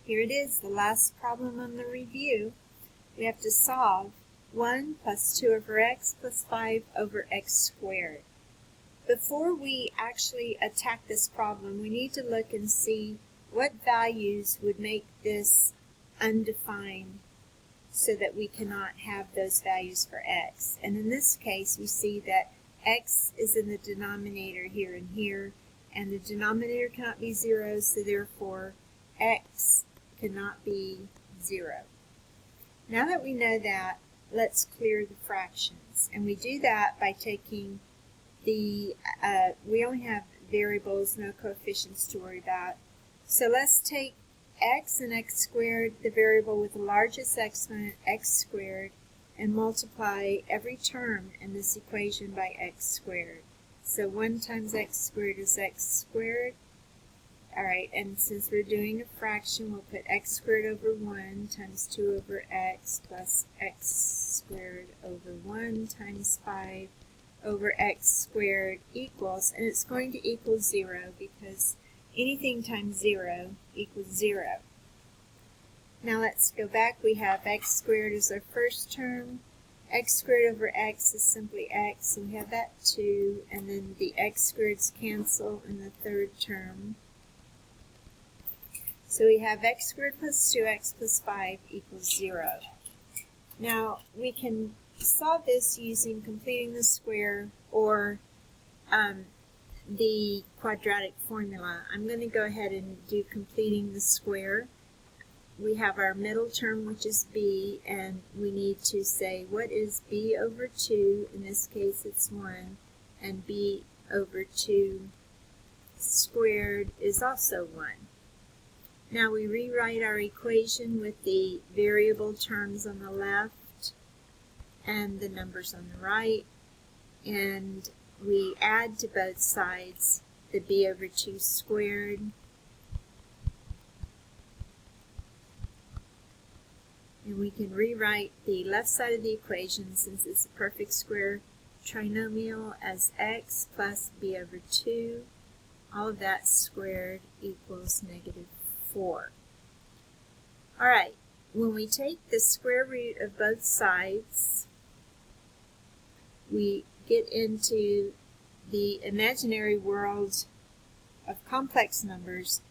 Here it is, the last problem on the review. We have to solve 1 plus 2 over x plus 5 over x squared. Before we actually attack this problem, we need to look and see what values would make this undefined so that we cannot have those values for x. And in this case, we see that x is in the denominator here and here, and the denominator cannot be 0, so therefore x cannot be 0. Now that we know that, let's clear the fractions. And we do that by taking the, we only have variables, no coefficients to worry about. So let's take x and x squared, the variable with the largest exponent, x squared, and multiply every term in this equation by x squared. So 1 times x squared is x squared. Alright, and since we're doing a fraction, we'll put x squared over 1 times 2 over x plus x squared over 1 times 5 over x squared equals, and it's going to equal 0 because anything times 0 equals 0. Now let's go back. We have x squared as our first term. X squared over x is simply x, so we have that 2, and then the x squareds cancel in the third term. So we have x squared plus 2x plus 5 equals 0. Now we can solve this using completing the square or the quadratic formula. I'm going to go ahead and do completing the square. We have our middle term, which is b, and we need to say what is b over 2, in this case it's 1, and b over 2 squared is also 1. Now we rewrite our equation with the variable terms on the left and the numbers on the right, and we add to both sides the b over 2 squared, and we can rewrite the left side of the equation, since it's a perfect square trinomial, as x plus b over 2, all of that squared equals negative 4. Alright, when we take the square root of both sides, we get into the imaginary world of complex numbers.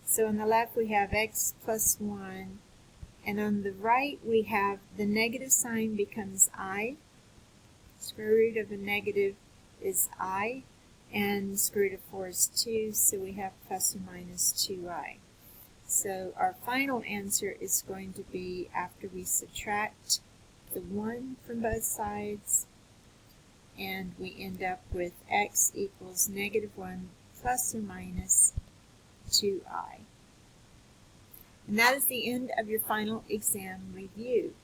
So on the left we have x plus 1, and on the right we have the negative sign becomes I. Square root of a negative is I, and square root of 4 is 2, so we have plus or minus 2I. So our final answer is going to be, after we subtract the 1 from both sides, and we end up with x equals negative 1 plus or minus 2I. And that is the end of your final exam review.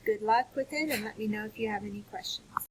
Good luck with it, and let me know if you have any questions.